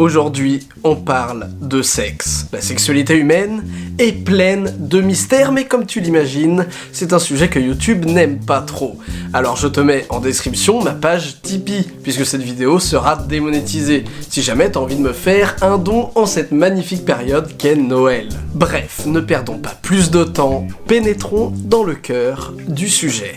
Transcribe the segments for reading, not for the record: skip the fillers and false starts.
Aujourd'hui, on parle de sexe. La sexualité humaine est pleine de mystères, mais comme tu l'imagines, c'est un sujet que YouTube n'aime pas trop. Alors je te mets en description ma page Tipeee, puisque cette vidéo sera démonétisée, si jamais t'as envie de me faire un don en cette magnifique période qu'est Noël. Bref, ne perdons pas plus de temps, pénétrons dans le cœur du sujet.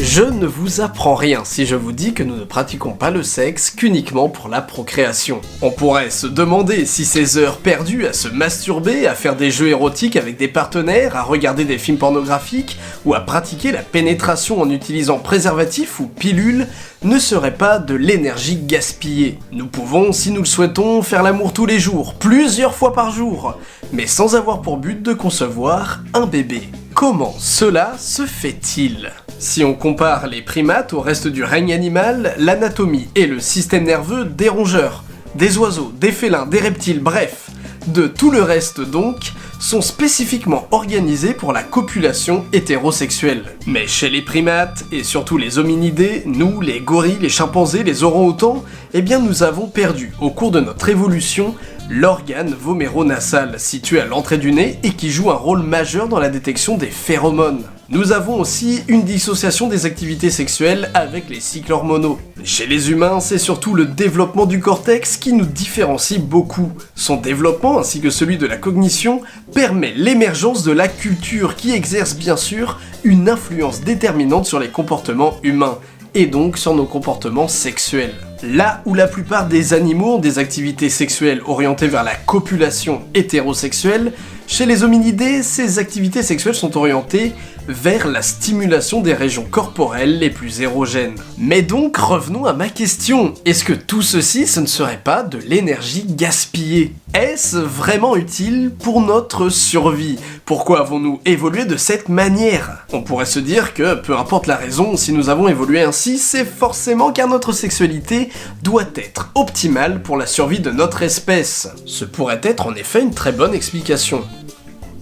Je ne vous apprends rien si je vous dis que nous ne pratiquons pas le sexe qu'uniquement pour la procréation. On pourrait se demander si ces heures perdues à se masturber, à faire des jeux érotiques avec des partenaires, à regarder des films pornographiques ou à pratiquer la pénétration en utilisant préservatifs ou pilules ne seraient pas de l'énergie gaspillée. Nous pouvons, si nous le souhaitons, faire l'amour tous les jours, plusieurs fois par jour, mais sans avoir pour but de concevoir un bébé. Comment cela se fait-il ? Si on compare les primates au reste du règne animal, l'anatomie et le système nerveux des rongeurs, des oiseaux, des félins, des reptiles, bref, de tout le reste donc, sont spécifiquement organisés pour la copulation hétérosexuelle. Mais chez les primates, et surtout les hominidés, nous, les gorilles, les chimpanzés, les orang-outans, eh bien nous avons perdu, au cours de notre évolution, l'organe voméronasal situé à l'entrée du nez et qui joue un rôle majeur dans la détection des phéromones. Nous avons aussi une dissociation des activités sexuelles avec les cycles hormonaux. Chez les humains, c'est surtout le développement du cortex qui nous différencie beaucoup. Son développement, ainsi que celui de la cognition, permet l'émergence de la culture qui exerce bien sûr une influence déterminante sur les comportements humains, et donc sur nos comportements sexuels. Là où la plupart des animaux ont des activités sexuelles orientées vers la copulation hétérosexuelle, chez les hominidés, ces activités sexuelles sont orientées vers la stimulation des régions corporelles les plus érogènes. Mais donc, revenons à ma question. Est-ce que tout ceci, ce ne serait pas de l'énergie gaspillée ? Est-ce vraiment utile pour notre survie ? Pourquoi avons-nous évolué de cette manière ? On pourrait se dire que, peu importe la raison, si nous avons évolué ainsi, c'est forcément car notre sexualité doit être optimale pour la survie de notre espèce. Ce pourrait être en effet une très bonne explication.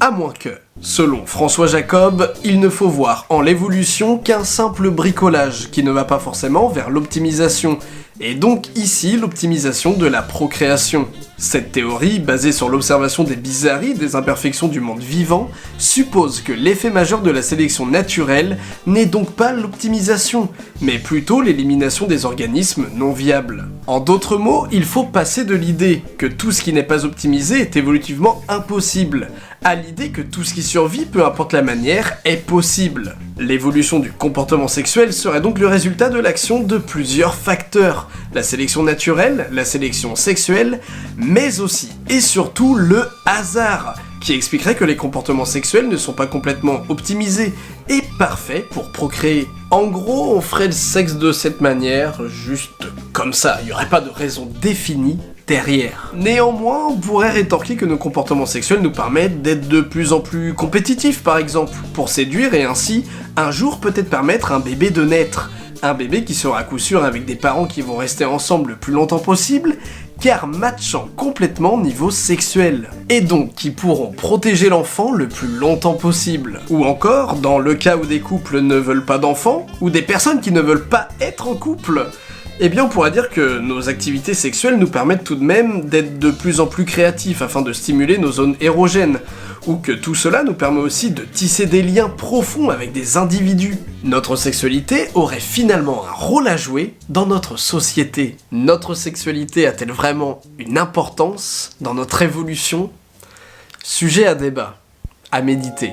À moins que, selon François Jacob, il ne faut voir en l'évolution qu'un simple bricolage qui ne va pas forcément vers l'optimisation, et donc ici l'optimisation de la procréation. Cette théorie, basée sur l'observation des bizarreries, des imperfections du monde vivant, suppose que l'effet majeur de la sélection naturelle n'est donc pas l'optimisation, mais plutôt l'élimination des organismes non viables. En d'autres mots, il faut passer de l'idée que tout ce qui n'est pas optimisé est évolutivement impossible, à l'idée que tout ce qui survit, peu importe la manière, est possible. L'évolution du comportement sexuel serait donc le résultat de l'action de plusieurs facteurs, la sélection naturelle, la sélection sexuelle, mais aussi et surtout le hasard, qui expliquerait que les comportements sexuels ne sont pas complètement optimisés et parfaits pour procréer. En gros, on ferait le sexe de cette manière, juste comme ça, il n'y aurait pas de raison définie derrière. Néanmoins, on pourrait rétorquer que nos comportements sexuels nous permettent d'être de plus en plus compétitifs, par exemple, pour séduire et ainsi, un jour peut-être permettre à un bébé de naître. Un bébé qui sera à coup sûr avec des parents qui vont rester ensemble le plus longtemps possible, car matchant complètement niveau sexuel, et donc qui pourront protéger l'enfant le plus longtemps possible. Ou encore, dans le cas où des couples ne veulent pas d'enfants, ou des personnes qui ne veulent pas être en couple, eh bien on pourrait dire que nos activités sexuelles nous permettent tout de même d'être de plus en plus créatifs afin de stimuler nos zones érogènes, ou que tout cela nous permet aussi de tisser des liens profonds avec des individus. Notre sexualité aurait finalement un rôle à jouer dans notre société. Notre sexualité a-t-elle vraiment une importance dans notre évolution ? Sujet à débat, à méditer.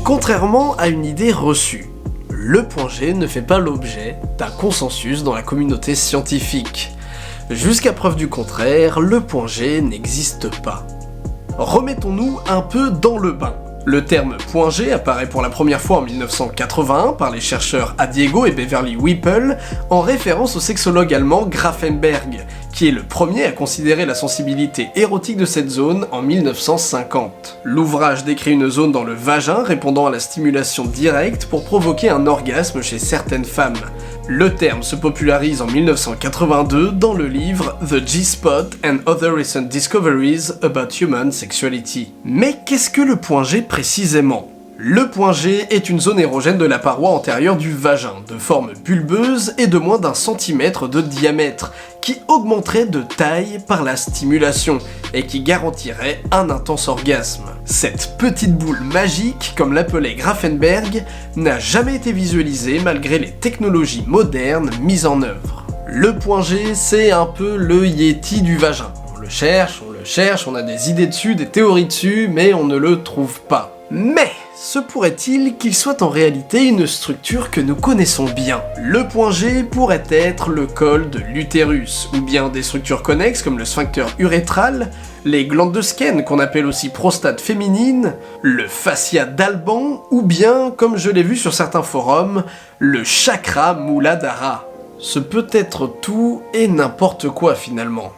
Contrairement à une idée reçue, le point G ne fait pas l'objet d'un consensus dans la communauté scientifique. Jusqu'à preuve du contraire, le point G n'existe pas. Remettons-nous un peu dans le bain. Le terme point G apparaît pour la première fois en 1981 par les chercheurs Adiego et Beverly Whipple en référence au sexologue allemand Grafenberg, qui est le premier à considérer la sensibilité érotique de cette zone en 1950. L'ouvrage décrit une zone dans le vagin répondant à la stimulation directe pour provoquer un orgasme chez certaines femmes, Le terme se popularise en 1982 dans le livre The G-Spot and Other Recent Discoveries About Human Sexuality. Mais qu'est-ce que le point G précisément ? Le point G est une zone érogène de la paroi antérieure du vagin, de forme bulbeuse et de moins d'1 centimètre de diamètre, qui augmenterait de taille par la stimulation et qui garantirait un intense orgasme. Cette petite boule magique, comme l'appelait Grafenberg, n'a jamais été visualisée malgré les technologies modernes mises en œuvre. Le point G, c'est un peu le Yeti du vagin. On le cherche, on a des idées dessus, des théories dessus, mais on ne le trouve pas. Mais se pourrait-il qu'il soit en réalité une structure que nous connaissons bien ? Le point G pourrait être le col de l'utérus, ou bien des structures connexes comme le sphincter urétral, les glandes de Skene qu'on appelle aussi prostate féminine, le fascia d'Alban, ou bien, comme je l'ai vu sur certains forums, le chakra Muladhara. Ce peut être tout et n'importe quoi finalement.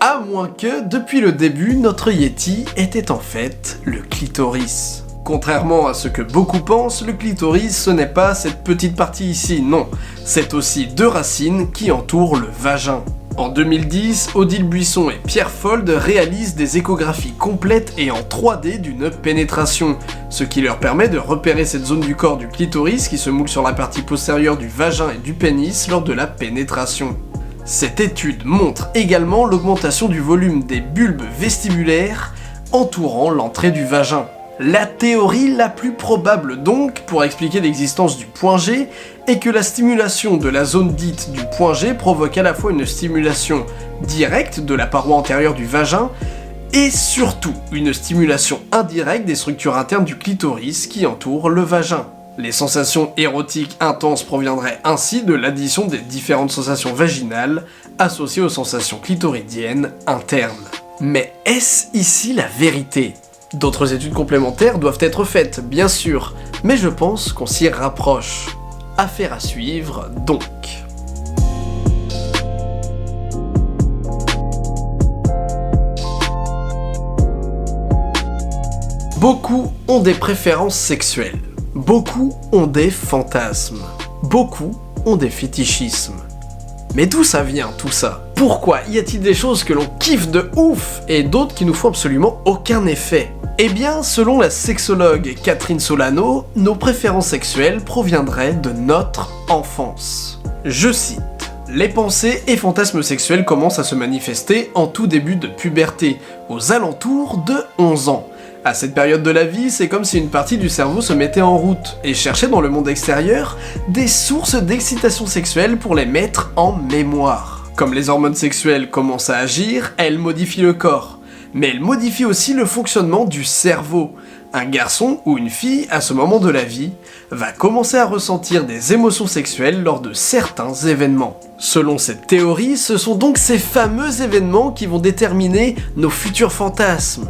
À moins que, depuis le début, notre Yeti était en fait le clitoris. Contrairement à ce que beaucoup pensent, le clitoris ce n'est pas cette petite partie ici, non. C'est aussi 2 racines qui entourent le vagin. En 2010, Odile Buisson et Pierre Fold réalisent des échographies complètes et en 3D d'une pénétration, ce qui leur permet de repérer cette zone du corps du clitoris qui se moule sur la partie postérieure du vagin et du pénis lors de la pénétration. Cette étude montre également l'augmentation du volume des bulbes vestibulaires entourant l'entrée du vagin. La théorie la plus probable donc pour expliquer l'existence du point G est que la stimulation de la zone dite du point G provoque à la fois une stimulation directe de la paroi antérieure du vagin et surtout une stimulation indirecte des structures internes du clitoris qui entourent le vagin. Les sensations érotiques intenses proviendraient ainsi de l'addition des différentes sensations vaginales associées aux sensations clitoridiennes internes. Mais est-ce ici la vérité ? D'autres études complémentaires doivent être faites, bien sûr, mais je pense qu'on s'y rapproche. Affaire à suivre, donc. Beaucoup ont des préférences sexuelles. Beaucoup ont des fantasmes. Beaucoup ont des fétichismes. Mais d'où ça vient tout ça ? Pourquoi y a-t-il des choses que l'on kiffe de ouf et d'autres qui nous font absolument aucun effet ? Eh bien, selon la sexologue Catherine Solano, nos préférences sexuelles proviendraient de notre enfance. Je cite. Les pensées et fantasmes sexuels commencent à se manifester en tout début de puberté, aux alentours de 11 ans. À cette période de la vie, c'est comme si une partie du cerveau se mettait en route et cherchait dans le monde extérieur des sources d'excitation sexuelle pour les mettre en mémoire. Comme les hormones sexuelles commencent à agir, elles modifient le corps. Mais elles modifient aussi le fonctionnement du cerveau. Un garçon ou une fille, à ce moment de la vie, va commencer à ressentir des émotions sexuelles lors de certains événements. Selon cette théorie, ce sont donc ces fameux événements qui vont déterminer nos futurs fantasmes,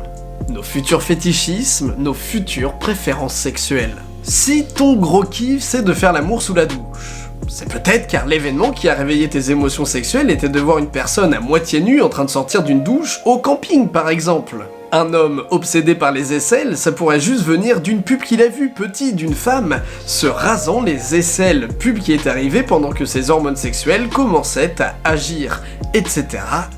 nos futurs fétichismes, nos futures préférences sexuelles. Si ton gros kiff c'est de faire l'amour sous la douche, c'est peut-être car l'événement qui a réveillé tes émotions sexuelles était de voir une personne à moitié nue en train de sortir d'une douche au camping par exemple. Un homme obsédé par les aisselles, ça pourrait juste venir d'une pub qu'il a vue petit d'une femme se rasant les aisselles, pub qui est arrivée pendant que ses hormones sexuelles commençaient à agir, etc.,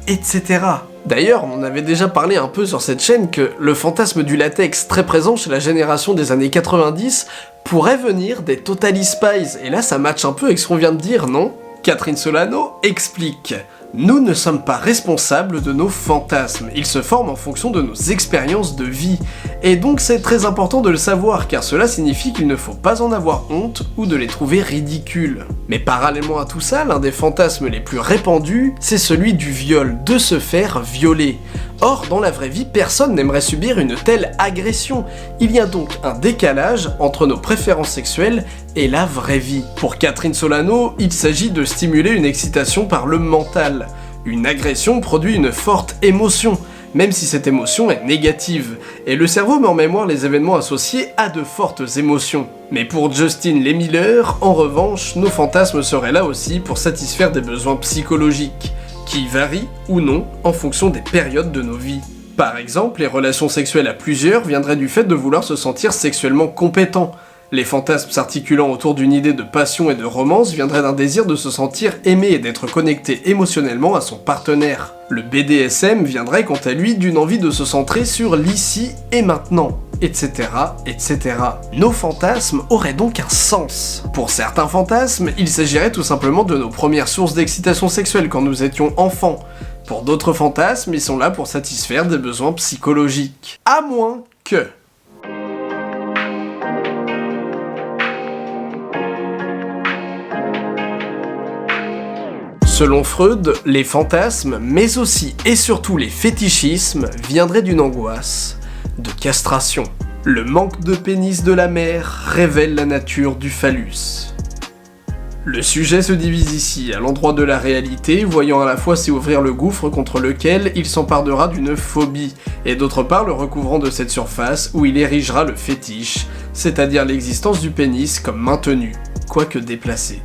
etc. D'ailleurs, on en avait déjà parlé un peu sur cette chaîne que le fantasme du latex très présent chez la génération des années 90 pourrait venir des Totally Spies, et là ça match un peu avec ce qu'on vient de dire, non ? Catherine Solano explique. Nous ne sommes pas responsables de nos fantasmes, ils se forment en fonction de nos expériences de vie, et donc c'est très important de le savoir car cela signifie qu'il ne faut pas en avoir honte ou de les trouver ridicules. Mais parallèlement à tout ça, l'un des fantasmes les plus répandus, c'est celui du viol, de se faire violer. Or, dans la vraie vie, personne n'aimerait subir une telle agression. Il y a donc un décalage entre nos préférences sexuelles et la vraie vie. Pour Catherine Solano, il s'agit de stimuler une excitation par le mental. Une agression produit une forte émotion, même si cette émotion est négative, et le cerveau met en mémoire les événements associés à de fortes émotions. Mais pour Justin Lehmiller, en revanche, nos fantasmes seraient là aussi pour satisfaire des besoins psychologiques, qui varient ou non en fonction des périodes de nos vies. Par exemple, les relations sexuelles à plusieurs viendraient du fait de vouloir se sentir sexuellement compétent. Les fantasmes s'articulant autour d'une idée de passion et de romance viendraient d'un désir de se sentir aimé et d'être connecté émotionnellement à son partenaire. Le BDSM viendrait quant à lui d'une envie de se centrer sur l'ici et maintenant, etc., etc. Nos fantasmes auraient donc un sens. Pour certains fantasmes, il s'agirait tout simplement de nos premières sources d'excitation sexuelle quand nous étions enfants. Pour d'autres fantasmes, ils sont là pour satisfaire des besoins psychologiques. À moins que... Selon Freud, les fantasmes, mais aussi et surtout les fétichismes, viendraient d'une angoisse de castration. Le manque de pénis de la mère révèle la nature du phallus. Le sujet se divise ici, à l'endroit de la réalité, voyant à la fois s'y ouvrir le gouffre contre lequel il s'emparera d'une phobie, et d'autre part le recouvrant de cette surface où il érigera le fétiche, c'est-à-dire l'existence du pénis comme maintenu, quoique déplacé.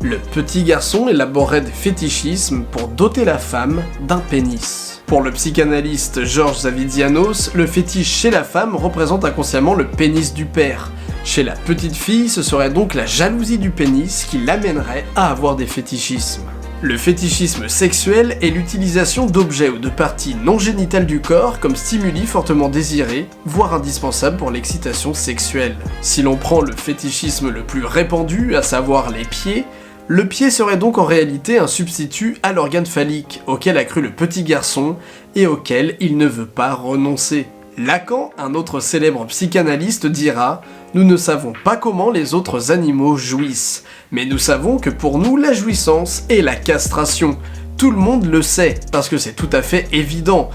Le petit garçon élaborerait des fétichismes pour doter la femme d'un pénis. Pour le psychanalyste Georges Zavidianos, le fétiche chez la femme représente inconsciemment le pénis du père. Chez la petite fille, ce serait donc la jalousie du pénis qui l'amènerait à avoir des fétichismes. Le fétichisme sexuel est l'utilisation d'objets ou de parties non génitales du corps comme stimuli fortement désirés, voire indispensables pour l'excitation sexuelle. Si l'on prend le fétichisme le plus répandu, à savoir les pieds, le pied serait donc en réalité un substitut à l'organe phallique, auquel a cru le petit garçon et auquel il ne veut pas renoncer. Lacan, un autre célèbre psychanalyste, dira « Nous ne savons pas comment les autres animaux jouissent, mais nous savons que pour nous la jouissance est la castration. Tout le monde le sait, parce que c'est tout à fait évident.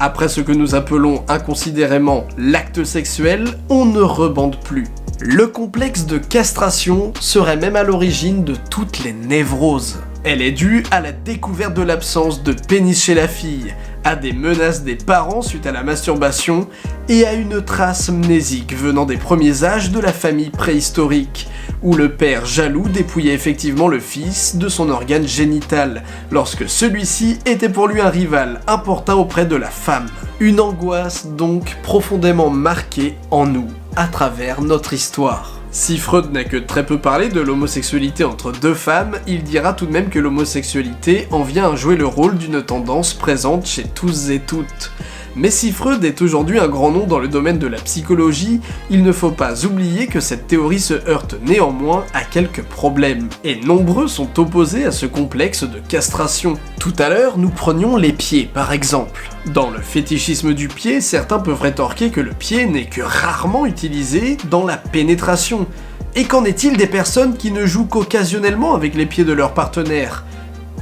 Après ce que nous appelons inconsidérément l'acte sexuel, on ne rebande plus. » Le complexe de castration serait même à l'origine de toutes les névroses. Elle est due à la découverte de l'absence de pénis chez la fille, à des menaces des parents suite à la masturbation, et à une trace mnésique venant des premiers âges de la famille préhistorique, où le père jaloux dépouillait effectivement le fils de son organe génital, lorsque celui-ci était pour lui un rival important auprès de la femme. Une angoisse donc profondément marquée en nous, à travers notre histoire. Si Freud n'a que très peu parlé de l'homosexualité entre deux femmes, il dira tout de même que l'homosexualité en vient à jouer le rôle d'une tendance présente chez tous et toutes. Mais si Freud est aujourd'hui un grand nom dans le domaine de la psychologie, il ne faut pas oublier que cette théorie se heurte néanmoins à quelques problèmes, et nombreux sont opposés à ce complexe de castration. Tout à l'heure, nous prenions les pieds par exemple. Dans le fétichisme du pied, certains peuvent rétorquer que le pied n'est que rarement utilisé dans la pénétration. Et qu'en est-il des personnes qui ne jouent qu'occasionnellement avec les pieds de leur partenaire?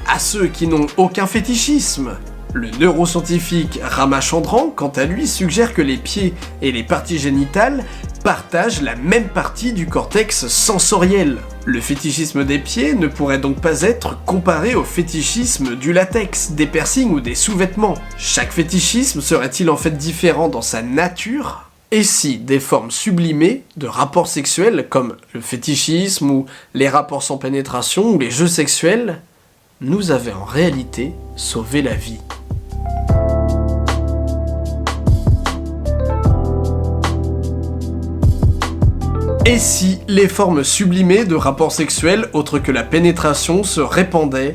À ceux qui n'ont aucun fétichisme? Le neuroscientifique Ramachandran, quant à lui, suggère que les pieds et les parties génitales partagent la même partie du cortex sensoriel. Le fétichisme des pieds ne pourrait donc pas être comparé au fétichisme du latex, des piercings ou des sous-vêtements. Chaque fétichisme serait-il en fait différent dans sa nature ? Et si des formes sublimées de rapports sexuels comme le fétichisme ou les rapports sans pénétration ou les jeux sexuels nous avaient en réalité sauvé la vie ? Et si les formes sublimées de rapports sexuels autres que la pénétration se répandaient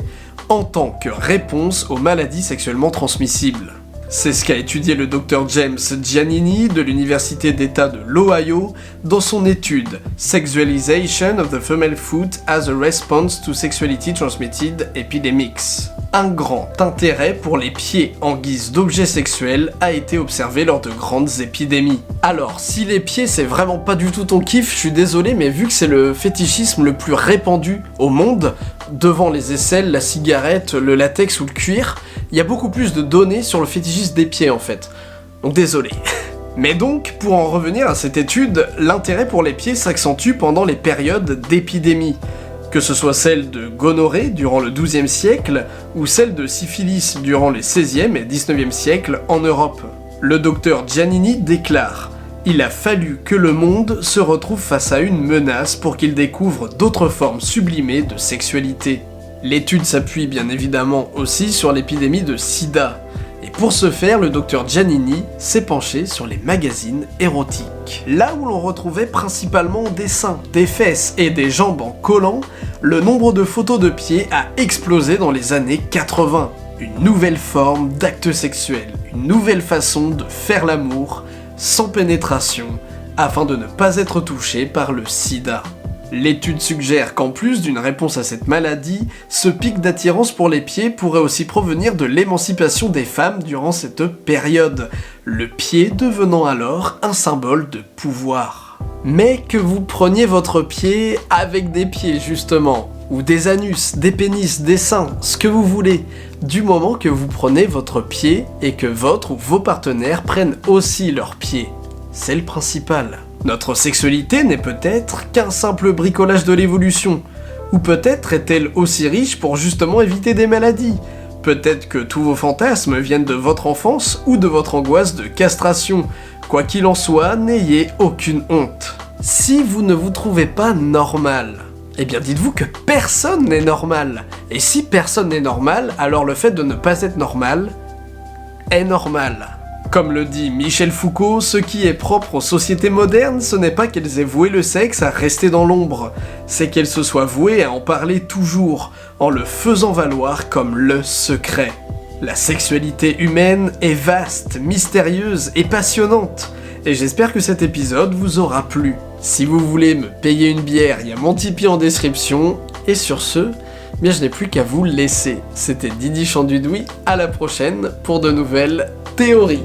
en tant que réponse aux maladies sexuellement transmissibles? C'est ce qu'a étudié le Dr James Giannini de l'Université d'État de l'Ohio dans son étude Sexualization of the Female Foot as a Response to Sexuality Transmitted Epidemics. Un grand intérêt pour les pieds en guise d'objet sexuel a été observé lors de grandes épidémies. Alors, si les pieds c'est vraiment pas du tout ton kiff, je suis désolé, mais vu que c'est le fétichisme le plus répandu au monde, devant les aisselles, la cigarette, le latex ou le cuir, il y a beaucoup plus de données sur le fétichisme des pieds en fait. Donc désolé. Mais donc, pour en revenir à cette étude, l'intérêt pour les pieds s'accentue pendant les périodes d'épidémie. Que ce soit celle de gonorrhée durant le XIIe siècle, ou celle de syphilis durant les XVIe et XIXe siècles en Europe. Le docteur Giannini déclare « Il a fallu que le monde se retrouve face à une menace pour qu'il découvre d'autres formes sublimées de sexualité. » L'étude s'appuie bien évidemment aussi sur l'épidémie de sida. Et pour ce faire, le docteur Giannini s'est penché sur les magazines érotiques. l'époque, là où l'on retrouvait principalement des seins, des fesses et des jambes en collant, le nombre de photos de pieds a explosé dans les années 80. Une nouvelle forme d'acte sexuel, une nouvelle façon de faire l'amour sans pénétration, afin de ne pas être touché par le sida. L'étude suggère qu'en plus d'une réponse à cette maladie, ce pic d'attirance pour les pieds pourrait aussi provenir de l'émancipation des femmes durant cette période, le pied devenant alors un symbole de pouvoir. Mais que vous preniez votre pied avec des pieds justement, ou des anus, des pénis, des seins, ce que vous voulez, du moment que vous prenez votre pied et que votre ou vos partenaires prennent aussi leur pied. C'est le principal. Notre sexualité n'est peut-être qu'un simple bricolage de l'évolution, ou peut-être est-elle aussi riche pour justement éviter des maladies. Peut-être que tous vos fantasmes viennent de votre enfance ou de votre angoisse de castration. Quoi qu'il en soit, n'ayez aucune honte. Si vous ne vous trouvez pas normal, eh bien dites-vous que personne n'est normal. Et si personne n'est normal, alors le fait de ne pas être normal est normal. Comme le dit Michel Foucault, ce qui est propre aux sociétés modernes, ce n'est pas qu'elles aient voué le sexe à rester dans l'ombre, c'est qu'elles se soient vouées à en parler toujours, en le faisant valoir comme le secret. La sexualité humaine est vaste, mystérieuse et passionnante, et j'espère que cet épisode vous aura plu. Si vous voulez me payer une bière, il y a mon Tipeee en description, et sur ce, bien je n'ai plus qu'à vous laisser. C'était Didi Chandudoui, à la prochaine pour de nouvelles théories.